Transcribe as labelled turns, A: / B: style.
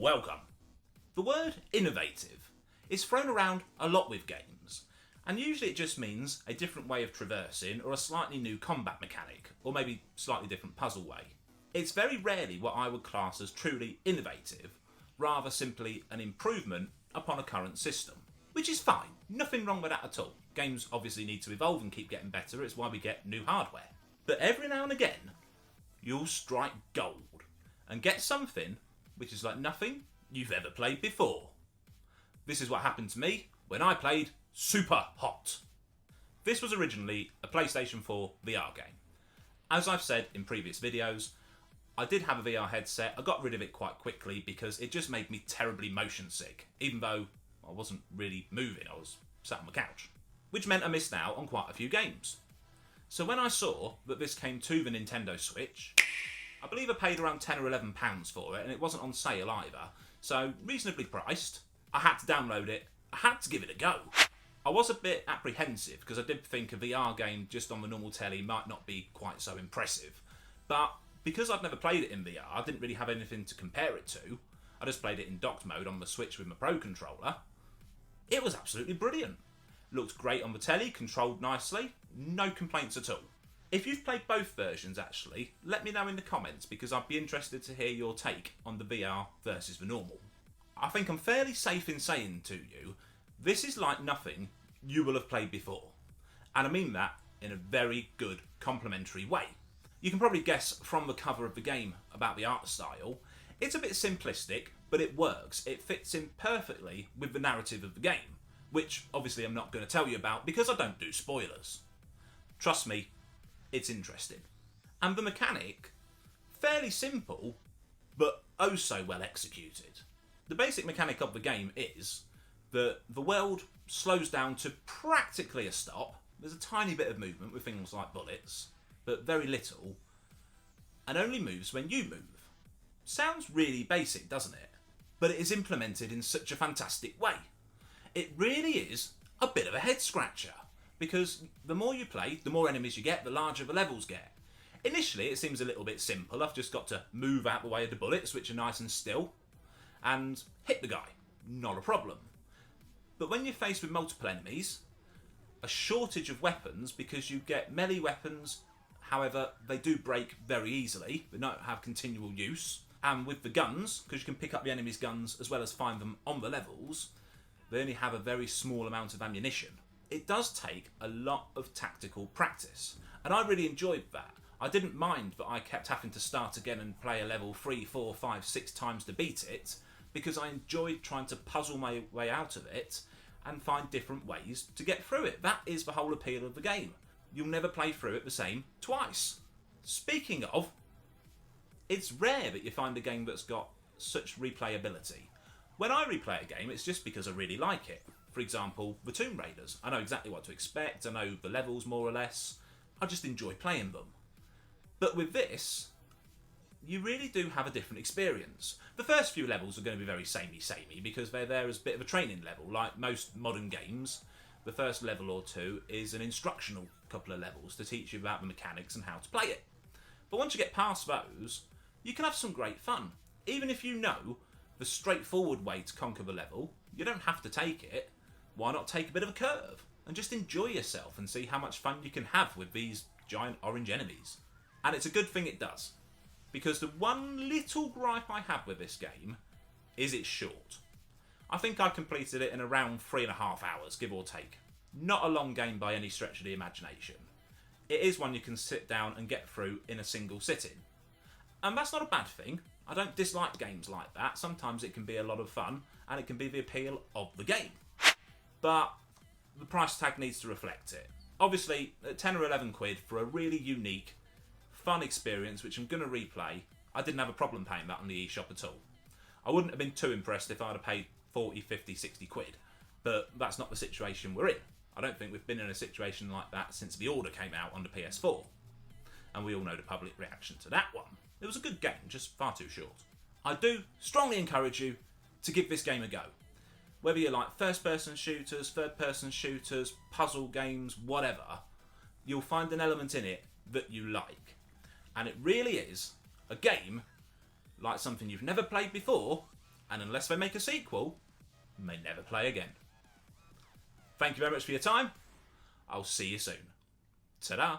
A: Welcome. The word innovative is thrown around a lot with games, and usually it just means a different way of traversing or a slightly new combat mechanic, or maybe slightly different puzzle way. It's very rarely what I would class as truly innovative, rather simply an improvement upon a current system. Which is fine, nothing wrong with that at all. Games obviously need to evolve and keep getting better, it's why we get new hardware. But every now and again, you'll strike gold and get something which is like nothing you've ever played before. This is what happened to me when I played Super Hot. This was originally a PlayStation 4 VR game. As I've said in previous videos, I did have a VR headset. I got rid of it quite quickly because it just made me terribly motion sick, even though I wasn't really moving, I was sat on the couch. Which meant I missed out on quite a few games. So when I saw that this came to the Nintendo Switch, I believe I paid around £10 or £11 for it, and it wasn't on sale either, so reasonably priced. I had to download it, I had to give it a go. I was a bit apprehensive because I did think a VR game just on the normal telly might not be quite so impressive, but because I'd never played it in VR, I didn't really have anything to compare it to. I just played it in docked mode on the Switch with my Pro controller. It was absolutely brilliant. Looked great on the telly, controlled nicely, no complaints at all. If you've played both versions actually, let me know in the comments because I'd be interested to hear your take on the VR versus the normal. I think I'm fairly safe in saying to you, this is like nothing you will have played before. And I mean that in a very good complimentary way. You can probably guess from the cover of the game about the art style. It's a bit simplistic, but it works. It fits in perfectly with the narrative of the game, which obviously I'm not going to tell you about because I don't do spoilers. Trust me, it's interesting. And the mechanic, fairly simple, but oh so well executed. The basic mechanic of the game is that the world slows down to practically a stop. There's a tiny bit of movement with things like bullets, but very little, and only moves when you move. Sounds really basic, doesn't it? But it is implemented in such a fantastic way. It really is a bit of a head scratcher, because the more you play, the more enemies you get, the larger the levels get. Initially it seems a little bit simple. I've just got to move out the way of the bullets, which are nice and still, and hit the guy. Not a problem. But when you're faced with multiple enemies, a shortage of weapons, because you get melee weapons, however, they do break very easily, they don't have continual use. And with the guns, because you can pick up the enemy's guns as well as find them on the levels, they only have a very small amount of ammunition. It does take a lot of tactical practice, and I really enjoyed that. I didn't mind that I kept having to start again and play a level 3, 4, 5, 6 times to beat it, because I enjoyed trying to puzzle my way out of it and find different ways to get through it. That is the whole appeal of the game. You'll never play through it the same twice. Speaking of, it's rare that you find a game that's got such replayability. When I replay a game, it's just because I really like it. For example, the Tomb Raiders. I know exactly what to expect, I know the levels more or less. I just enjoy playing them. But with this, you really do have a different experience. The first few levels are going to be very samey because they're there as a bit of a training level. Like most modern games, the first level or two is an instructional couple of levels to teach you about the mechanics and how to play it. But once you get past those, you can have some great fun. Even if you know the straightforward way to conquer the level, you don't have to take it. Why not take a bit of a curve and just enjoy yourself and see how much fun you can have with these giant orange enemies? And it's a good thing it does, because the one little gripe I have with this game is it's short. I think I completed it in around 3.5 hours, give or take. Not a long game by any stretch of the imagination. It is one you can sit down and get through in a single sitting. And that's not a bad thing. I don't dislike games like that. Sometimes it can be a lot of fun, and it can be the appeal of the game. But the price tag needs to reflect it. Obviously, at 10 or 11 quid for a really unique, fun experience, which I'm going to replay, I didn't have a problem paying that on the eShop at all. I wouldn't have been too impressed if I'd have paid 40, 50, 60 quid, but that's not the situation we're in. I don't think we've been in a situation like that since The Order came out on the PS4. And we all know the public reaction to that one. It was a good game, just far too short. I do strongly encourage you to give this game a go. Whether you like first-person shooters, third-person shooters, puzzle games, whatever, you'll find an element in it that you like. And it really is a game like something you've never played before, and unless they make a sequel, may never play again. Thank you very much for your time. I'll see you soon. Ta-da!